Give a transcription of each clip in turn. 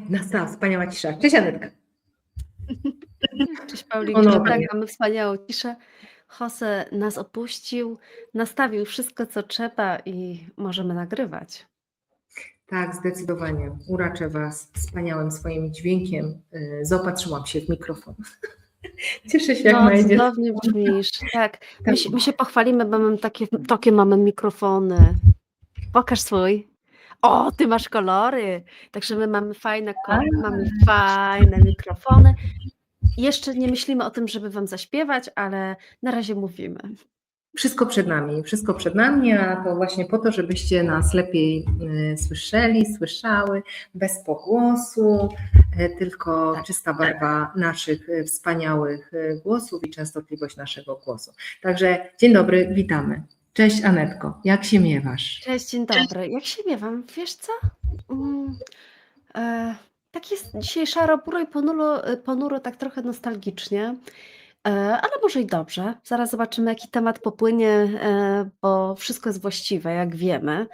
Nastała wspaniała cisza. Cześć Anetka. Cześć Paulinko, Ponownie. tak, mamy wspaniałą ciszę. Jose nas opuścił, nastawił wszystko, co trzeba i możemy nagrywać. Tak, zdecydowanie. Uraczę Was wspaniałym swoim dźwiękiem. Zaopatrzyłam się w mikrofon. Cieszę się, jak moje dziecko. Cudownie brzmisz. Tak, my się pochwalimy, bo mamy takie mamy mikrofony. Pokaż swój. O, ty masz kolory. Także my mamy mamy fajne mikrofony. Jeszcze nie myślimy o tym, żeby Wam zaśpiewać, ale na razie mówimy. Wszystko przed nami, a to właśnie po to, żebyście nas lepiej słyszały, bez pogłosu, tylko czysta barwa naszych wspaniałych głosów i częstotliwość naszego głosu. Także dzień dobry, witamy. Cześć Anetko, jak się miewasz? Cześć, dzień dobry. Jak się miewam? Wiesz co? Tak jest dzisiaj szaro-buro i ponuro, tak trochę nostalgicznie, ale może i dobrze. Zaraz zobaczymy, jaki temat popłynie, bo wszystko jest właściwe, jak wiemy.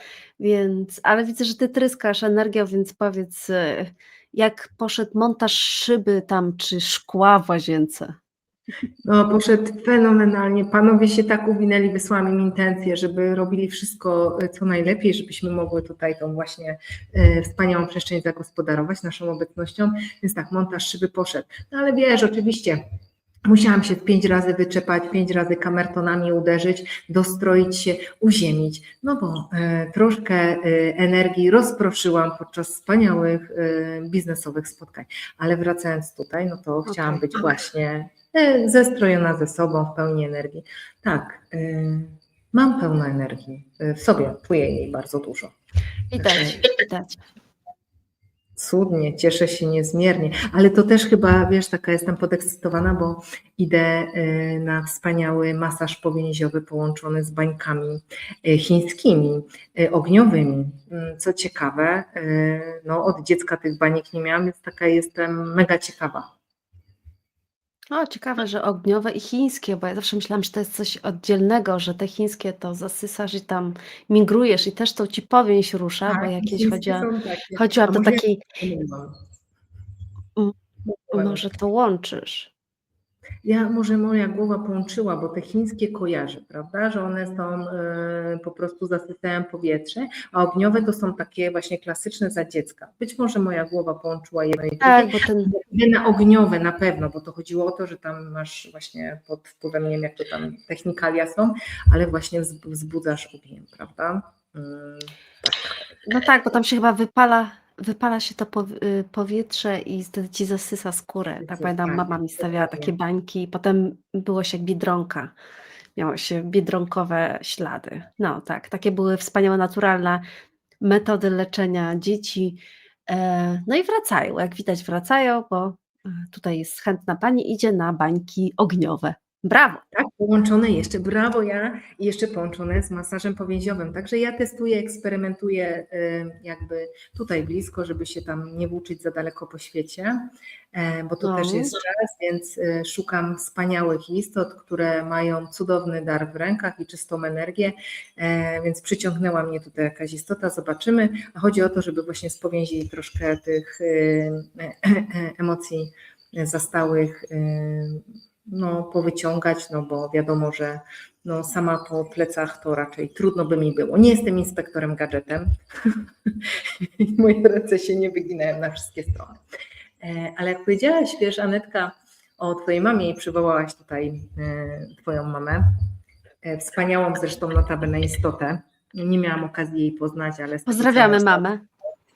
Ale widzę, że ty tryskasz energią, więc powiedz, jak poszedł montaż szyby tam, czy szkła w łazience? No, poszedł fenomenalnie. Panowie się tak uwinęli, wysłałam im intencję, żeby robili wszystko co najlepiej, żebyśmy mogły tutaj tą właśnie wspaniałą przestrzeń zagospodarować naszą obecnością. Więc tak, montaż szyby poszedł. No ale wiesz, oczywiście musiałam się 5 razy wyczepać, 5 razy kamertonami uderzyć, dostroić się, uziemić, no bo troszkę energii rozproszyłam podczas wspaniałych biznesowych spotkań. Ale wracając tutaj, no to chciałam być właśnie zestrojona ze sobą, w pełni energii. Tak, mam pełno energii w sobie, czuję jej bardzo dużo. Widać. Cudnie, cieszę się niezmiernie, ale to też chyba, wiesz, taka jestem podekscytowana, bo idę na wspaniały masaż powięziowy połączony z bańkami chińskimi, ogniowymi. Co ciekawe, no od dziecka tych baniek nie miałam, więc taka jestem mega ciekawa. O, ciekawe, że ogniowe i chińskie, bo ja zawsze myślałam, że to jest coś oddzielnego, że te chińskie to zasysasz i tam migrujesz i też to ci powięź rusza, bo jakieś chodziłam do takiej, może to łączysz. Może moja głowa połączyła, bo te chińskie kojarzę, prawda, że one są po prostu zasysają powietrze, a ogniowe to są takie właśnie klasyczne za dziecka. Być może moja głowa połączyła jedno i drugie. Tak, bo idę na ogniowe na pewno, bo to chodziło o to, że tam masz właśnie pod wpływem, nie wiem jak to tam technikalia są, ale właśnie wzbudzasz ogniem, prawda? No tak, bo tam się chyba wypala się to powietrze i wtedy ci zasysa skórę. Tak pamiętam, mama mi stawiała takie bańki i potem było się jak biedronka. Miało się biedronkowe ślady. No tak, takie były wspaniałe, naturalne metody leczenia dzieci. No i wracają, jak widać wracają, bo tutaj jest chętna pani, idzie na bańki ogniowe. Brawo! Tak, połączone jeszcze, brawo ja, i jeszcze połączone z masażem powięziowym. Także ja testuję, eksperymentuję jakby tutaj blisko, żeby się tam nie włóczyć za daleko po świecie, bo to też jest czas, więc szukam wspaniałych istot, które mają cudowny dar w rękach i czystą energię, więc przyciągnęła mnie tutaj jakaś istota, zobaczymy. A chodzi o to, żeby właśnie z powięzi troszkę tych emocji zastałych powyciągać, no bo wiadomo, że no sama po plecach to raczej trudno by mi było. Nie jestem inspektorem gadżetem, moje ręce się nie wyginają na wszystkie strony. Ale jak powiedziałaś, wiesz, Anetka, o twojej mamie i przywołałaś tutaj twoją mamę, wspaniałą zresztą notabene istotę. Nie miałam okazji jej poznać, ale... Pozdrawiamy mamę.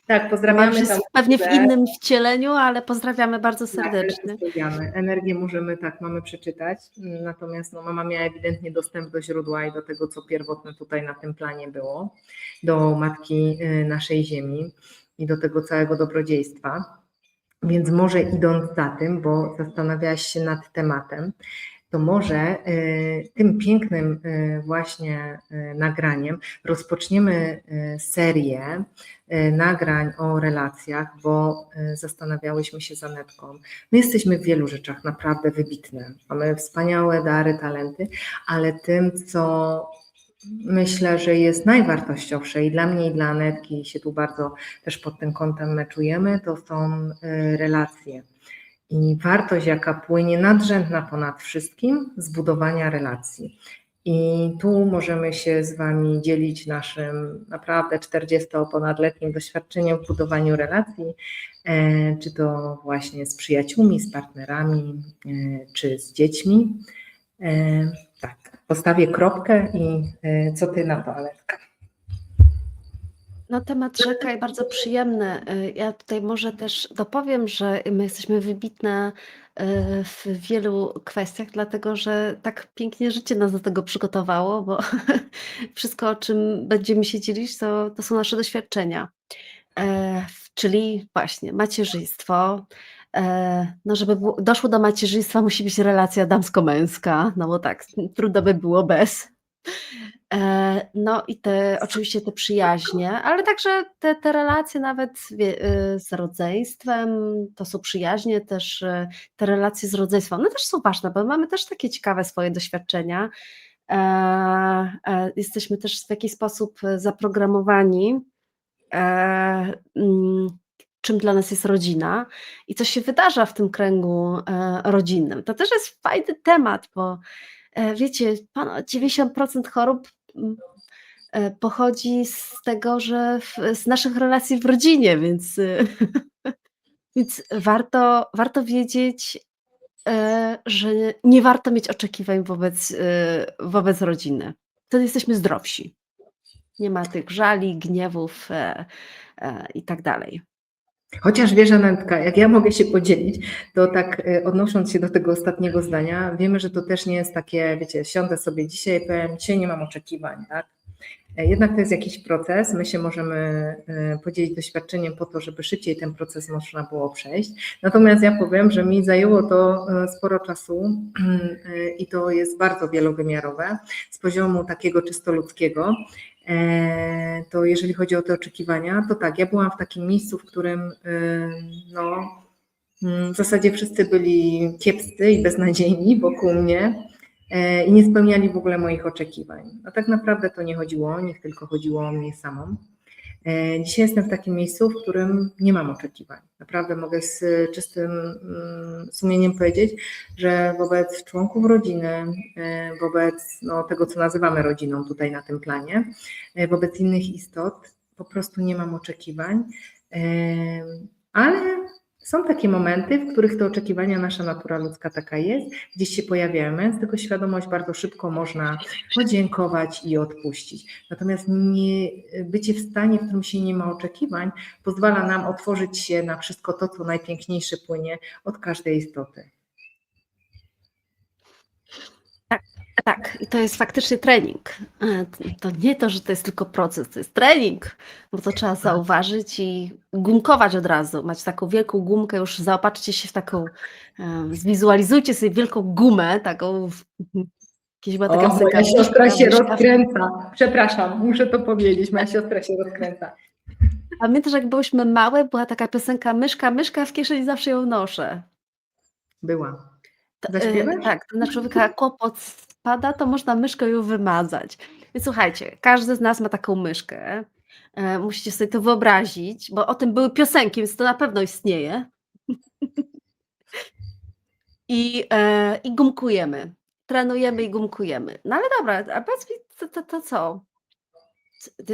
Tak, pozdrawiamy. Tam pewnie w innym wcieleniu, ale pozdrawiamy bardzo serdecznie. Tak, pozdrawiamy. Energię możemy, mamy przeczytać, natomiast mama miała ewidentnie dostęp do źródła i do tego, co pierwotne tutaj na tym planie było, do Matki naszej Ziemi i do tego całego dobrodziejstwa. Więc może idąc za tym, bo zastanawiałaś się nad tematem, to może tym pięknym właśnie nagraniem rozpoczniemy serię nagrań o relacjach, bo zastanawiałyśmy się z Anetką. My jesteśmy w wielu rzeczach naprawdę wybitne. Mamy wspaniałe dary, talenty, ale tym, co myślę, że jest najwartościowsze i dla mnie, i dla Anetki się tu bardzo też pod tym kątem meczujemy, to są relacje. I wartość, jaka płynie nadrzędna ponad wszystkim, z budowania relacji. I tu możemy się z Wami dzielić naszym naprawdę 40-ponadletnim doświadczeniem w budowaniu relacji, czy to właśnie z przyjaciółmi, z partnerami, czy z dziećmi. Tak, postawię kropkę i co Ty na to, Aletka? No temat rzeka jest bardzo przyjemny. Ja tutaj może też dopowiem, że my jesteśmy wybitne w wielu kwestiach, dlatego że tak pięknie życie nas do tego przygotowało, bo wszystko, o czym będziemy się dzielić, to są nasze doświadczenia. Czyli właśnie macierzyństwo. No żeby doszło do macierzyństwa, musi być relacja damsko-męska, no bo tak, trudno by było bez. No i oczywiście te przyjaźnie, ale także te relacje nawet z rodzeństwem, to są przyjaźnie też, te relacje z rodzeństwem, one też są ważne, bo mamy też takie ciekawe swoje doświadczenia. Jesteśmy też w jakiś sposób zaprogramowani, czym dla nas jest rodzina i co się wydarza w tym kręgu rodzinnym. To też jest fajny temat, bo wiecie, 90% chorób pochodzi z tego, że z naszych relacji w rodzinie, więc, więc warto wiedzieć, że nie warto mieć oczekiwań wobec rodziny. Wtedy jesteśmy zdrowsi. Nie ma tych żali, gniewów i tak dalej. Chociaż wiesz, Anetka, jak ja mogę się podzielić, to tak odnosząc się do tego ostatniego zdania, wiemy, że to też nie jest takie, wiecie, siądę sobie dzisiaj i powiem, dzisiaj nie mam oczekiwań, tak? Jednak to jest jakiś proces, my się możemy podzielić doświadczeniem po to, żeby szybciej ten proces można było przejść. Natomiast ja powiem, że mi zajęło to sporo czasu i to jest bardzo wielowymiarowe z poziomu takiego czysto ludzkiego. To jeżeli chodzi o te oczekiwania, to tak, ja byłam w takim miejscu, w którym no, w zasadzie wszyscy byli kiepscy i beznadziejni wokół mnie i nie spełniali w ogóle moich oczekiwań. A tak naprawdę to nie chodziło o nich, tylko chodziło o mnie samą. Dzisiaj jestem w takim miejscu, w którym nie mam oczekiwań. Naprawdę mogę z czystym sumieniem powiedzieć, że wobec członków rodziny, wobec tego, co nazywamy rodziną tutaj na tym planie, wobec innych istot po prostu nie mam oczekiwań, ale są takie momenty, w których te oczekiwania, nasza natura ludzka taka jest, gdzieś się pojawiają, z tego świadomość bardzo szybko można podziękować i odpuścić. Natomiast nie bycie w stanie, w którym się nie ma oczekiwań, pozwala nam otworzyć się na wszystko to, co najpiękniejsze płynie od każdej istoty. Tak, i to jest faktycznie trening. To nie to, że to jest tylko proces, to jest trening, bo to trzeba zauważyć i gumkować od razu. Macie taką wielką gumkę, już zaopatrzcie się w taką, zwizualizujcie sobie wielką gumę, taką, kiedyś była taka piosenka. Moja siostra się rozkręca. Przepraszam, muszę to powiedzieć, moja siostra się rozkręca. Pamiętasz, jak byłyśmy małe, była taka piosenka myszka, myszka, w kieszeni zawsze ją noszę. Była. Zaśpiewasz? Tak, to na człowieka kłopot spada, to można myszką ją wymazać. Więc słuchajcie, każdy z nas ma taką myszkę. Musicie sobie to wyobrazić, bo o tym były piosenki, więc to na pewno istnieje. I gumkujemy. Trenujemy i gumkujemy. No ale dobra, a powiedz mi, to co?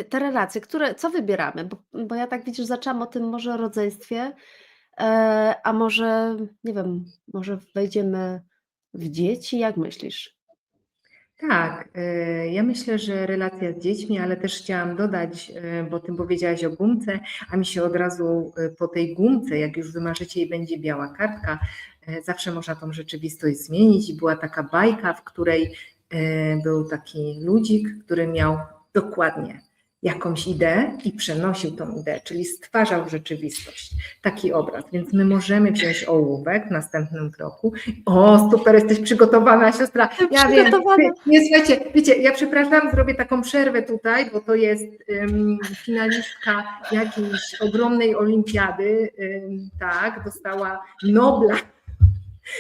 Te relacje, co wybieramy? Bo ja tak widzisz, zaczęłam o tym może o rodzeństwie, a może, nie wiem, może wejdziemy w dzieci? Jak myślisz? Tak, ja myślę, że relacja z dziećmi, ale też chciałam dodać, bo Ty powiedziałaś o gumce, a mi się od razu po tej gumce, jak już wymarzycie i będzie biała kartka, zawsze można tą rzeczywistość zmienić. I była taka bajka, w której był taki ludzik, który miał dokładnie jakąś ideę i przenosił tą ideę, czyli stwarzał rzeczywistość, taki obraz. Więc my możemy wziąć ołówek w następnym kroku. O, super, jesteś przygotowana, siostra. Ja wiem, nie, słuchajcie, wiecie, ja przepraszam, zrobię taką przerwę tutaj, bo to jest finalistka jakiejś ogromnej olimpiady, tak, dostała Nobla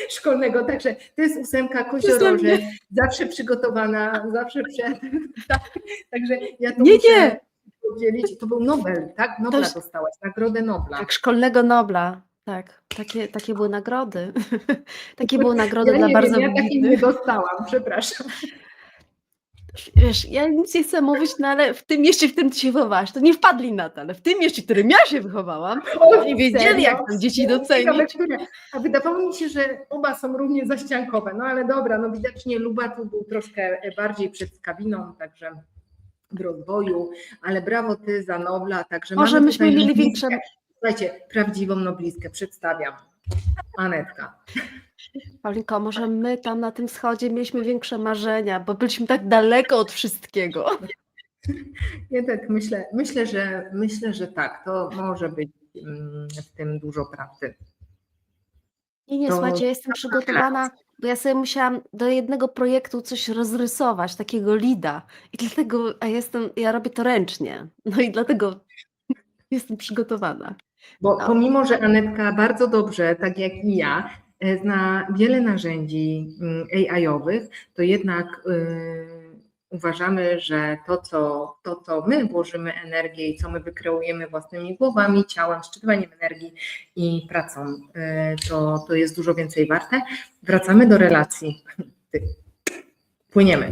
szkolnego, także to jest 8 kozioroże, zawsze przygotowana, zawsze przed, tak, także ja to muszę podzielić. To był Nobel, tak? Nobla dostałaś, Nagrodę Nobla. Tak, szkolnego Nobla, tak, takie były nagrody. Takie były nagrody dla bardzo Ja takiej nie wybitnych. dostałam, przepraszam. Wiesz, ja nic nie chcę mówić, no ale w tym mieście, w którym ty się wychowałaś, to nie wpadli na to, ale w tym mieście, w którym ja się wychowałam, to nie wiedzieli, jak tam dzieci docenić. A wydawało mi się, że oba są równie zaściankowe, no ale dobra, no widocznie Lubaczów był troszkę bardziej przed kabiną, także w rozwoju, ale brawo ty za Nobla, także może mamy myśmy tutaj mieli noblistkę. większe... Słuchajcie, prawdziwą noblistkę przedstawiam. Anetka. Paulinko, może my tam na tym wschodzie mieliśmy większe marzenia, bo byliśmy tak daleko od wszystkiego. Ja tak myślę, że tak, to może być w tym dużo prawdy. Nie, To- słuchajcie, ja jestem przygotowana, bo ja sobie musiałam do jednego projektu coś rozrysować, takiego lida. I dlatego ja robię to ręcznie. No i dlatego jestem przygotowana. Bo No. pomimo, że Anetka bardzo dobrze, tak jak i ja, zna wiele narzędzi AI-owych, to jednak uważamy, że to, co my włożymy energię i co my wykreujemy własnymi głowami, ciałem, szczytywaniem energii i pracą, to jest dużo więcej warte. Wracamy do relacji. Płyniemy.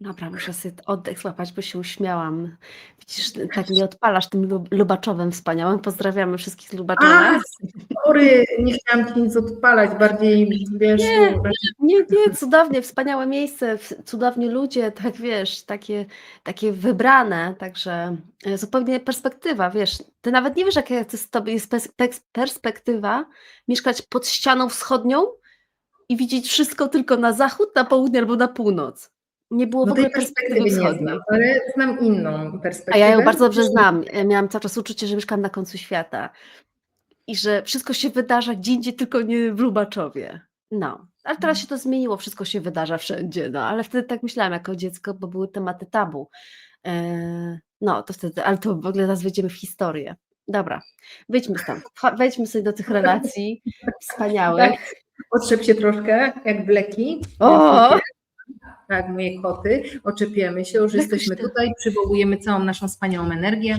Dobra, muszę sobie oddech złapać, bo się uśmiałam. Widzisz, tak mnie odpalasz tym Lubaczowem wspaniałym. Pozdrawiamy wszystkich z Lubaczowa. Sorry, nie chciałam ci nic odpalać, bardziej wiesz... Nie, cudownie, wspaniałe miejsce, cudowni ludzie, tak wiesz, takie wybrane, także zupełnie perspektywa, wiesz, ty nawet nie wiesz, jaka to jest perspektywa mieszkać pod ścianą wschodnią i widzieć wszystko tylko na zachód, na południe albo na północ. Nie było w ogóle perspektywy nie wschodniej. znam, ale znam inną perspektywę. A ja ją bardzo dobrze znam. Miałam cały czas uczucie, że mieszkam na końcu świata i że wszystko się wydarza gdzie indziej, tylko nie w Lubaczowie. No, ale teraz się to zmieniło, wszystko się wydarza wszędzie, no, ale wtedy tak myślałam jako dziecko, bo były tematy tabu. No, to wtedy, ale to w ogóle teraz wejdziemy w historię. Dobra, wyjdźmy stąd, wejdźmy sobie do tych relacji wspaniałych. Otrzep się troszkę, jak bleki. O! Tak, moje koty, oczepiemy się, już jesteśmy tutaj, przywołujemy całą naszą wspaniałą energię,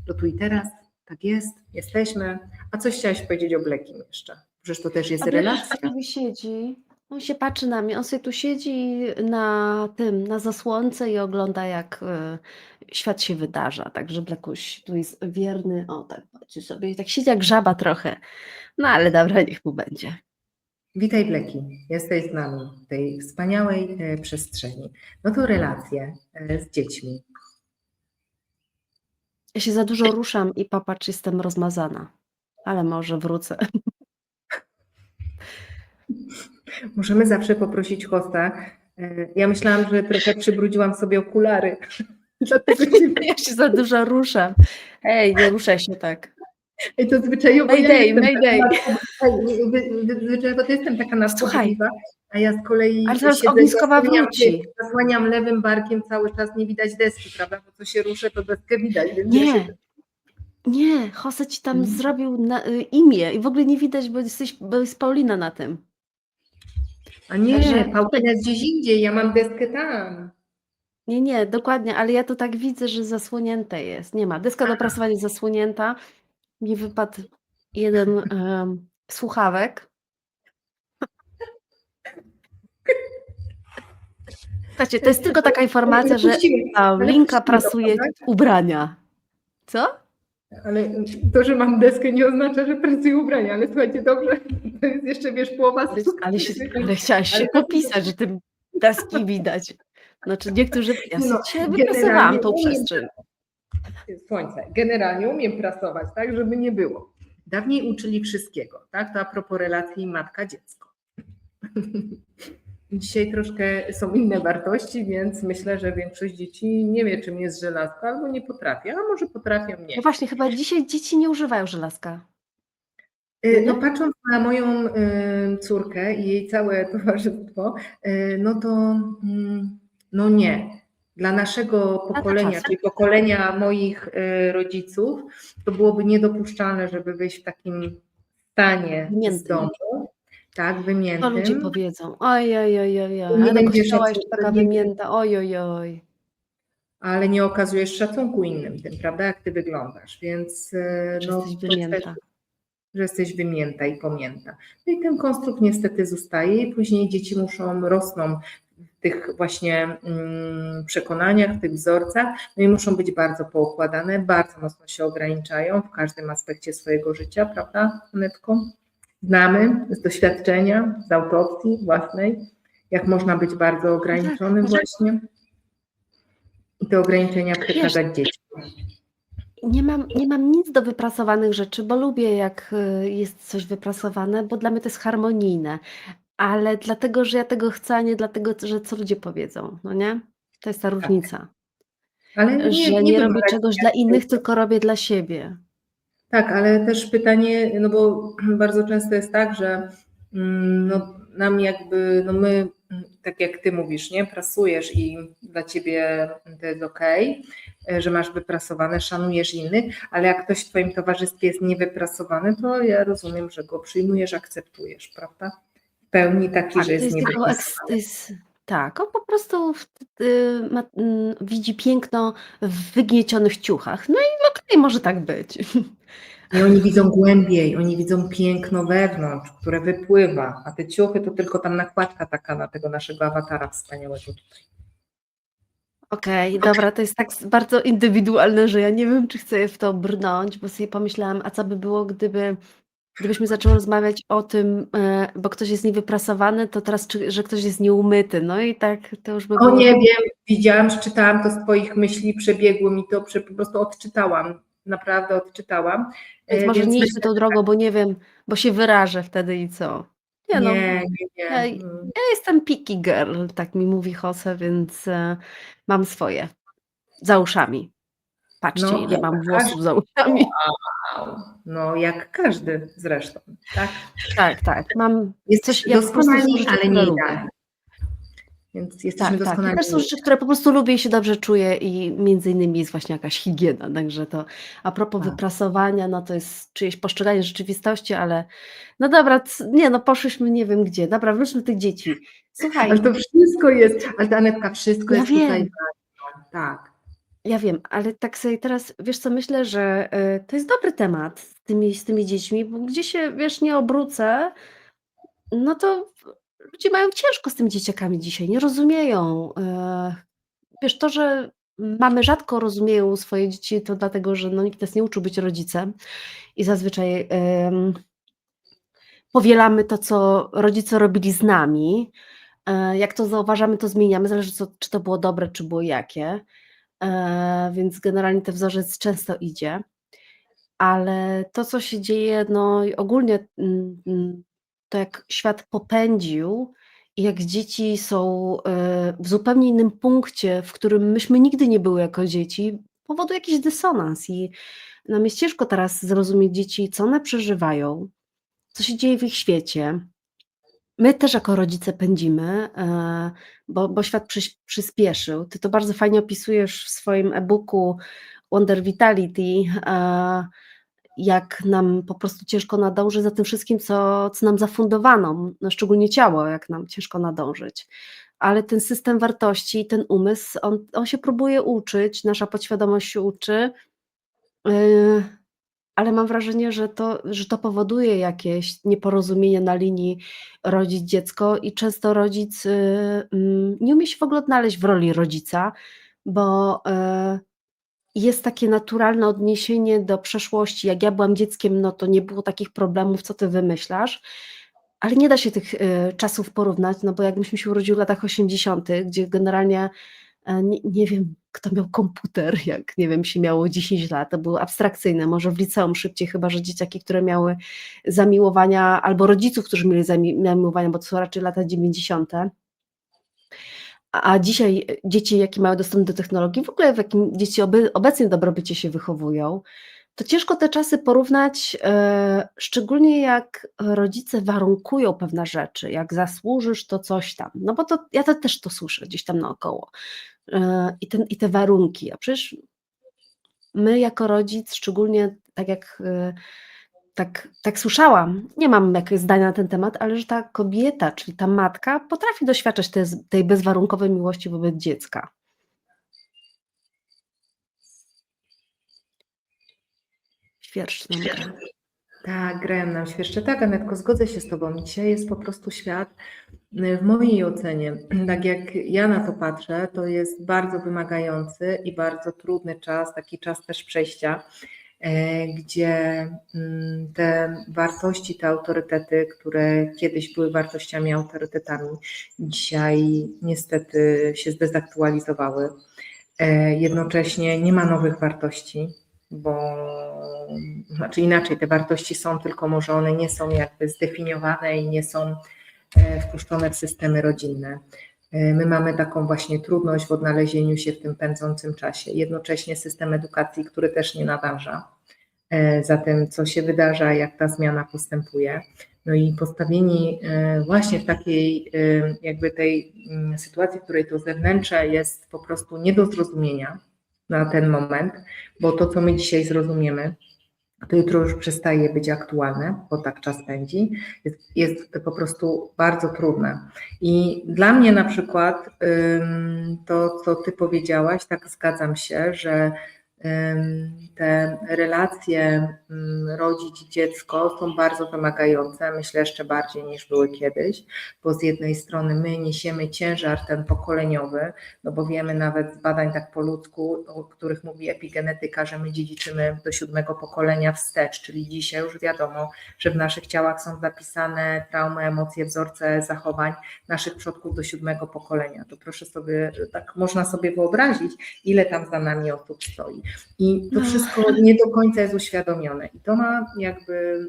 do tu i teraz, tak jest, jesteśmy. A coś chciałaś powiedzieć o Blekim jeszcze? Przecież to też jest relacja. On siedzi, on się patrzy na mnie, on sobie tu siedzi na zasłonce i ogląda, jak świat się wydarza, także Blekuś tu jest wierny, o tak, patrzy sobie, tak siedzi jak żaba trochę, no ale dobra, niech mu będzie. Witaj Bleki, jesteś z nami w tej wspaniałej przestrzeni. No to relacje z dziećmi. Ja się za dużo ruszam i popatrz, jestem rozmazana, ale może wrócę. Możemy zawsze poprosić hosta. Ja myślałam, że trochę przybrudziłam sobie okulary. Dlatego ja się za dużo ruszam. Ej, nie ruszaj się tak. I to zwyczajowo Mayday. Zwyczajowo to jestem taka nadpobudliwa, a ja z kolei ale teraz ogniskowa wróci. Zasłaniam lewym barkiem cały czas, nie widać deski, prawda? Bo co się ruszę, to deskę widać. Więc Nie, Jose ci tam zrobił imię i w ogóle nie widać, bo jest Paulina na tym. A nie, Paulina jest gdzieś indziej, ja mam deskę tam. Nie, dokładnie, ale ja to tak widzę, że zasłonięte jest. Nie ma. Deska do prasowania jest zasłonięta. Mi wypadł jeden słuchawek. Słuchajcie, to jest tylko taka informacja, że Paulinka prasuje ubrania. Co? Ale to, że mam deskę, nie oznacza, że pracuję ubrania, ale słuchajcie, dobrze, to jest jeszcze, wiesz, połowa. Ale chciałaś się popisać, że tym deski widać. Znaczy niektórzy, ja się wyprasowałam tą przestrzeń. Słońce. Generalnie umiem prasować, tak, żeby nie było. Dawniej uczyli wszystkiego, tak, to a propos relacji matka-dziecko. Dzisiaj troszkę są inne wartości, więc myślę, że większość dzieci nie wie, czym jest żelazko, albo nie potrafi, a może potrafią nie. No właśnie, chyba dzisiaj dzieci nie używają żelazka. No patrząc na moją córkę i jej całe towarzystwo, no to no nie. Dla naszego pokolenia, czyli pokolenia moich rodziców, to byłoby niedopuszczalne, żeby wyjść w takim stanie z Wymiętym. domu, tak, Co ludzie wymiętym, powiedzą? Oj, oj, oj, oj, oj, nie ale do będzie kościoła jeszcze szacunku, taka wymięta, oj, oj, oj. ale nie okazujesz szacunku innym tym, prawda, jak ty wyglądasz, więc Że no jesteś wymięta. że jesteś wymięta i pomięta. No i ten konstrukt niestety zostaje i później dzieci rosną w tych właśnie przekonaniach, w tych wzorcach, no i muszą być bardzo poukładane, bardzo mocno się ograniczają w każdym aspekcie swojego życia, prawda, Anetko? Znamy z doświadczenia, z autopsji własnej, jak można być bardzo No tak, ograniczonym znaczy, właśnie i te ograniczenia wiesz, przekazać dzieciom. nie mam nic do wypracowanych rzeczy, bo lubię jak jest coś wypracowane, bo dla mnie to jest harmonijne, ale dlatego, że ja tego chcę, a nie dlatego, że co ludzie powiedzą, no nie? To jest ta Tak, różnica, ale że nie nie robię wymagać czegoś dla innych, tylko robię dla siebie. tak, ale też pytanie, no bo bardzo często jest tak, że no, nam jakby, no my, tak jak ty mówisz, nie, prasujesz i dla ciebie to jest okej, że masz wyprasowane, szanujesz innych, ale jak ktoś w twoim towarzystwie jest niewyprasowany, to ja rozumiem, że go przyjmujesz, akceptujesz, prawda? W pełni taki, Tak, że to jest jest jego niewyprasowany. to jest tak, on po prostu widzi piękno w wygniecionych ciuchach. No i okej, może tak być. Nie, oni widzą głębiej, oni widzą piękno wewnątrz, które wypływa, a te ciuchy to tylko tam nakładka taka na tego naszego awatara wspaniałego tutaj. Okej, dobra, to jest tak bardzo indywidualne, że ja nie wiem, czy chcę w to brnąć, bo sobie pomyślałam, a co by było, gdybyśmy zaczęły rozmawiać o tym, bo ktoś jest niewyprasowany, to teraz, że ktoś jest nieumyty. No i tak to już by O było. nie wiem, widziałam, czytałam to z Twoich myśli, przebiegło mi to, po prostu odczytałam, naprawdę odczytałam, Więc może więc nie idźmy myślę, tą że tak, drogą, bo nie wiem, bo się wyrażę wtedy i co? Nie no, nie. ja jestem picky girl, tak mi mówi Jose, więc mam swoje za uszami. Patrzcie, No, ile jak mam włosów każdy, za uszami. no jak każdy zresztą, tak? Tak, tak, mam coś, Jesteśmy ja po prostu są doskonali, rzeczy, ale które nie lubię. idealni, więc jesteśmy Tak, tak. I doskonali. też są rzeczy, które po prostu lubię i się dobrze czuję i między innymi jest właśnie jakaś higiena, także to a propos Tak. wyprasowania, no to jest czyjeś postrzeganie rzeczywistości, ale no dobra, nie no poszłyśmy nie wiem gdzie. Dobra, wróćmy do tych dzieci. Ale Słuchaj, to wszystko jest, ale ta Anetka, wszystko ja jest tutaj wiem, ważne, tak. ja wiem, ale tak sobie teraz, wiesz co, myślę, że to jest dobry temat z tymi dziećmi, bo gdzie się, wiesz, nie obrócę, no to ludzie mają ciężko z tymi dzieciakami dzisiaj, nie rozumieją. Wiesz, to, że mamy rzadko rozumieją swoje dzieci, to dlatego, że no, nikt nas nie uczył być rodzicem i zazwyczaj powielamy to, co rodzice robili z nami. Jak to zauważamy, to zmieniamy, zależy czy to było dobre, czy było jakie. Więc generalnie ten wzorzec często idzie. Ale to, co się dzieje, no i ogólnie to jak świat popędził i jak dzieci są w zupełnie innym punkcie, w którym myśmy nigdy nie były jako dzieci, powoduje jakiś dysonans i nam jest ciężko teraz zrozumieć dzieci, co one przeżywają, co się dzieje w ich świecie. My też jako rodzice pędzimy, bo świat przyspieszył. Ty to bardzo fajnie opisujesz w swoim e-booku Wonder Vitality, jak nam po prostu ciężko nadążyć za tym wszystkim, co nam zafundowano, no szczególnie ciało, jak nam ciężko nadążyć. Ale ten system wartości, ten umysł, on się próbuje uczyć, nasza podświadomość się uczy, ale mam wrażenie, że to powoduje jakieś nieporozumienie na linii rodzic-dziecko i często rodzic nie umie się w ogóle odnaleźć w roli rodzica, bo jest takie naturalne odniesienie do przeszłości. Jak ja byłam dzieckiem, no to nie było takich problemów, co ty wymyślasz, ale nie da się tych czasów porównać, no bo jak myśmy się urodziły w latach 80., gdzie generalnie nie wiem, kto miał komputer, jak nie wiem, się miało 10 lat, to było abstrakcyjne, może w liceum szybciej, chyba że dzieciaki, które miały zamiłowania, albo rodziców, którzy mieli zamiłowania, bo to są raczej lata 90. A dzisiaj dzieci, jakie mają dostęp do technologii, w ogóle w jakim dzieci obecnie w dobrobycie się wychowują, to ciężko te czasy porównać, szczególnie jak rodzice warunkują pewne rzeczy, jak zasłużysz, to coś tam. No bo to ja też to słyszę gdzieś tam naokoło. I te warunki, a przecież my jako rodzic, szczególnie tak jak tak słyszałam, nie mam jakiegoś zdania na ten temat, ale że ta kobieta, czyli ta matka potrafi doświadczać tej bezwarunkowej miłości wobec dziecka. Świerszcz nam gra. Tak, grają nam świerszcze. Tak, Anetko, zgodzę się z Tobą. Dzisiaj jest po prostu świat, w mojej ocenie, tak jak ja na to patrzę, to jest bardzo wymagający i bardzo trudny czas, taki czas też przejścia, gdzie te wartości, te autorytety, które kiedyś były wartościami, autorytetami, dzisiaj niestety się zdezaktualizowały. Jednocześnie nie ma nowych wartości, bo znaczy inaczej, te wartości są, tylko może one nie są jakby zdefiniowane i nie są wpuszczone w systemy rodzinne. My mamy taką właśnie trudność w odnalezieniu się w tym pędzącym czasie. Jednocześnie system edukacji, który też nie nadąża za tym, co się wydarza, jak ta zmiana postępuje. No i postawieni właśnie w takiej jakby tej sytuacji, w której to zewnętrzne jest po prostu nie do zrozumienia na ten moment, bo to, co my dzisiaj zrozumiemy, to jutro już przestaje być aktualne, bo tak czas pędzi, jest po prostu bardzo trudne. I dla mnie na przykład to, co Ty powiedziałaś, tak zgadzam się, że te relacje rodzic-dziecko są bardzo wymagające, myślę jeszcze bardziej niż były kiedyś, bo z jednej strony my niesiemy ciężar ten pokoleniowy, no bo wiemy nawet z badań tak po ludzku, o których mówi epigenetyka, że my dziedziczymy do 7. pokolenia wstecz, czyli dzisiaj już wiadomo, że w naszych ciałach są zapisane traumy, emocje, wzorce zachowań naszych przodków do 7. pokolenia. To proszę sobie, tak można sobie wyobrazić, ile tam za nami osób stoi. I to wszystko nie do końca jest uświadomione i to ma jakby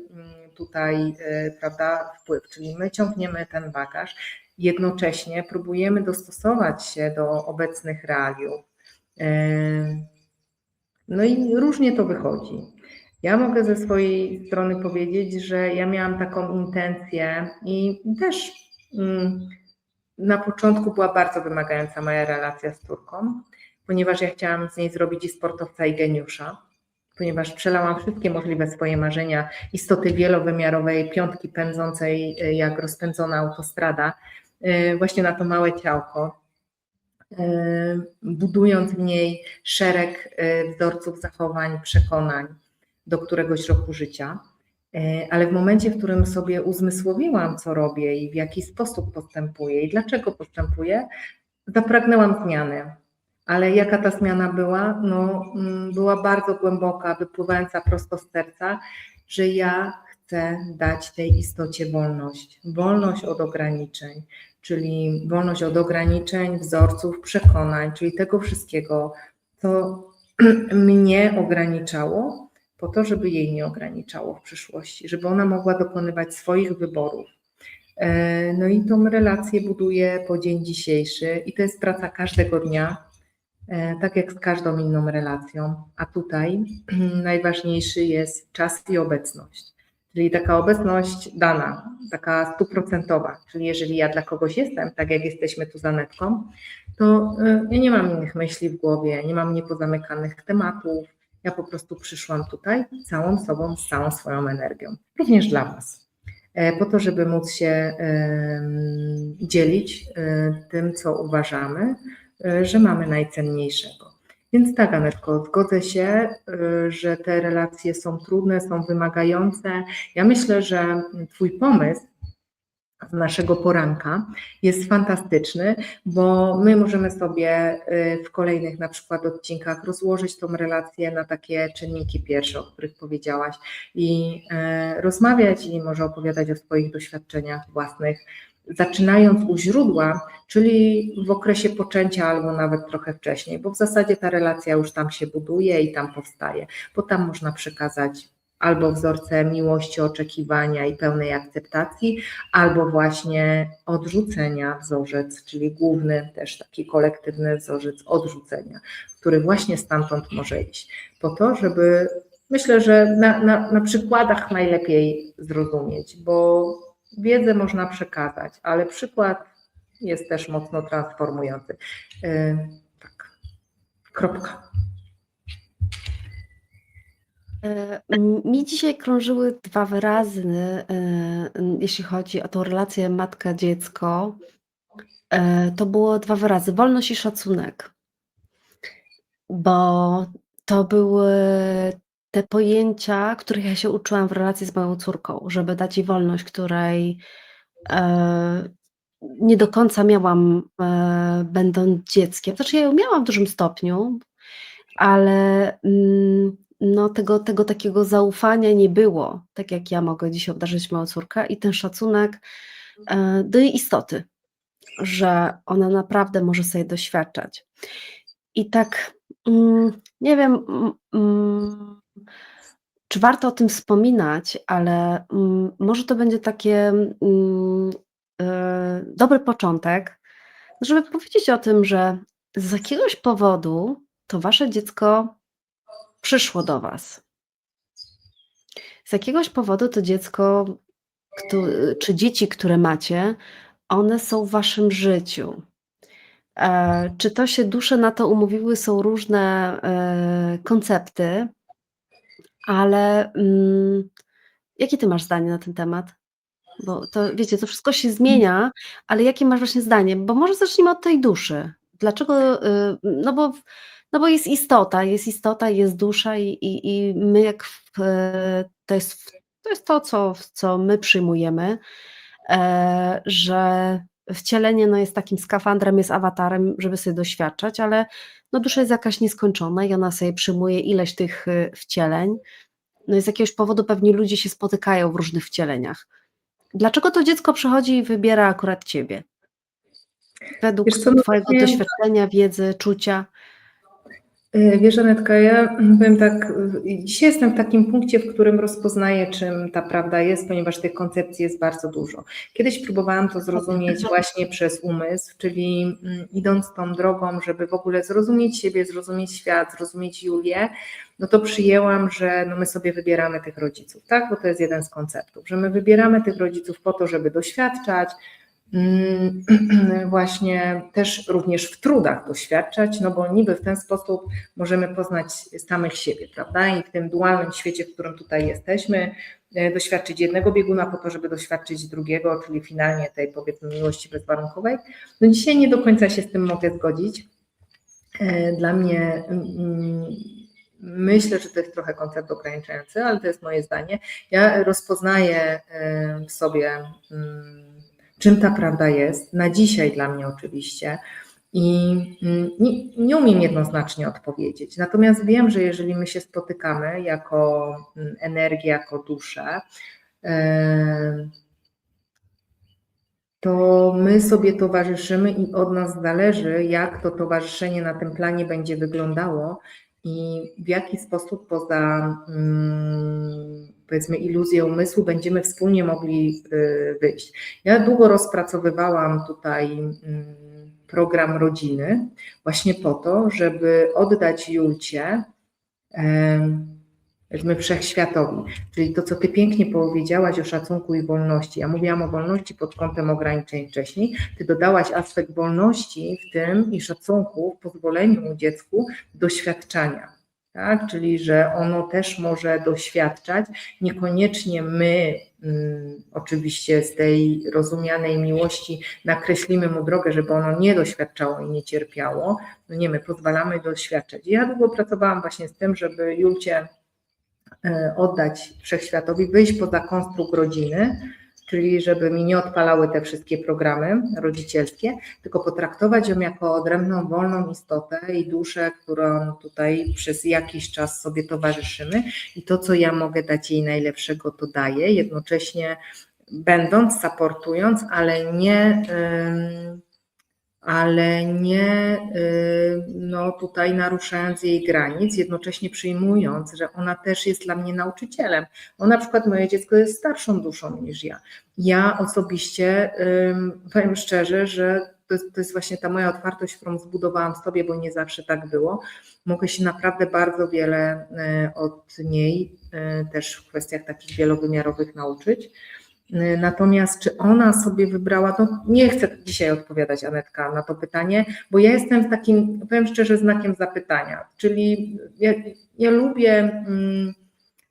tutaj, prawda, wpływ, czyli my ciągniemy ten bagaż, jednocześnie próbujemy dostosować się do obecnych realiów. No i różnie to wychodzi. Ja mogę ze swojej strony powiedzieć, że ja miałam taką intencję i też na początku była bardzo wymagająca moja relacja z córką, ponieważ ja chciałam z niej zrobić i sportowca, i geniusza, ponieważ przelałam wszystkie możliwe swoje marzenia istoty wielowymiarowej, piątki pędzącej jak rozpędzona autostrada, właśnie na to małe ciałko, budując w niej szereg wzorców zachowań, przekonań do któregoś roku życia. Ale w momencie, w którym sobie uzmysłowiłam, co robię i w jaki sposób postępuję i dlaczego postępuję, zapragnęłam zmiany. Ale jaka ta zmiana była? No, była bardzo głęboka, wypływająca prosto z serca, że ja chcę dać tej istocie wolność. Wolność od ograniczeń, czyli wolność od ograniczeń, wzorców, przekonań, czyli tego wszystkiego, co mnie ograniczało, po to, żeby jej nie ograniczało w przyszłości, żeby ona mogła dokonywać swoich wyborów. No i tą relację buduję po dzień dzisiejszy i to jest praca każdego dnia, tak jak z każdą inną relacją, a tutaj najważniejszy jest czas i obecność, czyli taka obecność dana, taka 100%, czyli jeżeli ja dla kogoś jestem, tak jak jesteśmy tu z Anetką, to ja nie mam innych myśli w głowie, nie mam niepozamykanych tematów, ja po prostu przyszłam tutaj całą sobą, z całą swoją energią, również dla Was, po to, żeby móc się dzielić tym, co uważamy, że mamy najcenniejszego. Więc tak, Anetko, zgodzę się, że te relacje są trudne, są wymagające. Ja myślę, że Twój pomysł z naszego poranka jest fantastyczny, bo my możemy sobie w kolejnych na przykład odcinkach rozłożyć tą relację na takie czynniki pierwsze, o których powiedziałaś i rozmawiać i może opowiadać o swoich doświadczeniach własnych, zaczynając u źródła, czyli w okresie poczęcia albo nawet trochę wcześniej, bo w zasadzie ta relacja już tam się buduje i tam powstaje, bo tam można przekazać albo wzorce miłości, oczekiwania i pełnej akceptacji, albo właśnie odrzucenia wzorzec, czyli główny też taki kolektywny wzorzec odrzucenia, który właśnie stamtąd może iść. Po to, żeby myślę, że na przykładach najlepiej zrozumieć, bo wiedzę można przekazać, ale przykład jest też mocno transformujący. Tak, kropka. Mi dzisiaj krążyły 2 wyrazy, jeśli chodzi o tą relację matka-dziecko. To było 2 wyrazy: wolność i szacunek. Bo to były te pojęcia, których ja się uczyłam w relacji z moją córką, żeby dać jej wolność, której, e, nie do końca miałam, będąc dzieckiem. Znaczy ja ją miałam w dużym stopniu, ale, no tego takiego zaufania nie było, tak jak ja mogę dzisiaj obdarzyć moją córkę i ten szacunek, do jej istoty, że ona naprawdę może sobie doświadczać. I tak, nie wiem, czy warto o tym wspominać, ale, może to będzie takie, dobry początek, żeby powiedzieć o tym, że z jakiegoś powodu to wasze dziecko przyszło do was. Z jakiegoś powodu to dziecko, czy dzieci, które macie, one są w waszym życiu. Czy to się dusze na to umówiły, są różne, koncepty, ale, jakie ty masz zdanie na ten temat? Bo to wiecie, to wszystko się zmienia, ale jakie masz właśnie zdanie? Bo może zacznijmy od tej duszy. Dlaczego, no bo jest istota, jest dusza i my jak to jest to, co my przyjmujemy, że wcielenie, no, jest takim skafandrem, jest awatarem, żeby sobie doświadczać, ale no dusza jest jakaś nieskończona i ona sobie przyjmuje ileś tych, wcieleń. No i z jakiegoś powodu pewnie ludzie się spotykają w różnych wcieleniach. Dlaczego to dziecko przychodzi i wybiera akurat ciebie? Według Wiesz co, no twojego właśnie, doświadczenia, wiedzy, czucia? wiesz, Anetka, ja powiem tak, dzisiaj jestem w takim punkcie, w którym rozpoznaję, czym ta prawda jest, ponieważ tych koncepcji jest bardzo dużo. Kiedyś próbowałam to zrozumieć właśnie przez umysł, czyli idąc tą drogą, żeby w ogóle zrozumieć siebie, zrozumieć świat, zrozumieć Julię, no to przyjęłam, że no my sobie wybieramy tych rodziców, tak? Bo to jest jeden z konceptów, że my wybieramy tych rodziców po to, żeby doświadczać, właśnie też również w trudach doświadczać, no bo niby w ten sposób możemy poznać samych siebie, prawda? I w tym dualnym świecie, w którym tutaj jesteśmy, doświadczyć jednego bieguna po to, żeby doświadczyć drugiego, czyli finalnie tej, powiedzmy, miłości bezwarunkowej. No dzisiaj nie do końca się z tym mogę zgodzić. Dla mnie myślę, że to jest trochę koncept ograniczający, ale to jest moje zdanie. Ja rozpoznaję w sobie, czym ta prawda jest, na dzisiaj dla mnie oczywiście, i nie umiem jednoznacznie odpowiedzieć. Natomiast wiem, że jeżeli my się spotykamy jako energię, jako duszę, to my sobie towarzyszymy i od nas zależy, jak to towarzyszenie na tym planie będzie wyglądało i w jaki sposób poza, powiedzmy, iluzją umysłu będziemy wspólnie mogli wyjść. Ja długo rozpracowywałam tutaj program rodziny właśnie po to, żeby oddać Julcie, powiedzmy, wszechświatowi. Czyli to, co ty pięknie powiedziałaś o szacunku i wolności. Ja mówiłam o wolności pod kątem ograniczeń wcześniej. Ty dodałaś aspekt wolności w tym i szacunku, w pozwoleniu dziecku doświadczania. Tak? Czyli, że ono też może doświadczać, niekoniecznie my oczywiście z tej rozumianej miłości nakreślimy mu drogę, żeby ono nie doświadczało i nie cierpiało. No nie, my pozwalamy doświadczać. Ja długo pracowałam właśnie z tym, żeby Julcie oddać wszechświatowi, wyjść poza konstrukt rodziny, czyli żeby mi nie odpalały te wszystkie programy rodzicielskie, tylko potraktować ją jako odrębną, wolną istotę i duszę, którą tutaj przez jakiś czas sobie towarzyszymy i to, co ja mogę dać jej najlepszego, to daję, jednocześnie będąc, supportując, ale nie no tutaj naruszając jej granic, jednocześnie przyjmując, że ona też jest dla mnie nauczycielem. Bo na przykład moje dziecko jest starszą duszą niż ja. Ja osobiście powiem szczerze, że to jest właśnie ta moja otwartość, którą zbudowałam w sobie, bo nie zawsze tak było. Mogę się naprawdę bardzo wiele od niej też w kwestiach takich wielowymiarowych nauczyć. Natomiast czy ona sobie wybrała, to nie chcę dzisiaj odpowiadać, Anetka, na to pytanie, bo ja jestem w takim, powiem szczerze, znakiem zapytania, czyli ja lubię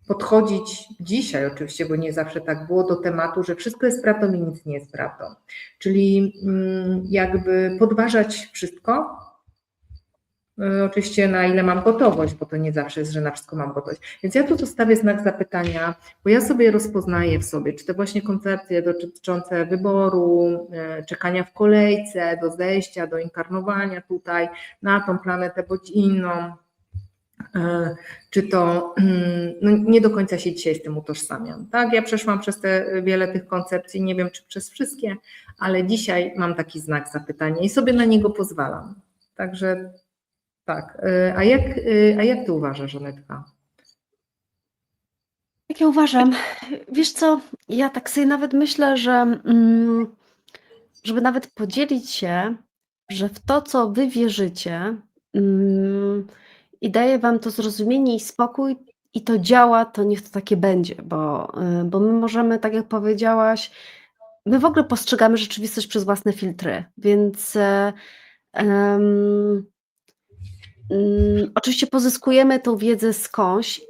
podchodzić dzisiaj oczywiście, bo nie zawsze tak było, do tematu, że wszystko jest prawdą i nic nie jest prawdą. Czyli jakby podważać wszystko, oczywiście na ile mam gotowość, bo to nie zawsze jest, że na wszystko mam gotowość. Więc ja tu zostawię znak zapytania, bo ja sobie rozpoznaję w sobie, czy te właśnie koncepcje dotyczące wyboru, czekania w kolejce, do zejścia, do inkarnowania tutaj na tą planetę bądź inną, czy to no nie do końca się dzisiaj z tym utożsamiam. Tak, ja przeszłam przez wiele tych koncepcji, nie wiem czy przez wszystkie, ale dzisiaj mam taki znak zapytania i sobie na niego pozwalam. Także tak. A jak ty uważasz, Żanetka? Jak ja uważam, wiesz co, ja tak sobie nawet myślę, że żeby nawet podzielić się, że w to, co wy wierzycie i daje wam to zrozumienie i spokój i to działa, to niech to takie będzie, bo my możemy, tak jak powiedziałaś, my w ogóle postrzegamy rzeczywistość przez własne filtry, więc oczywiście pozyskujemy tą wiedzę skądś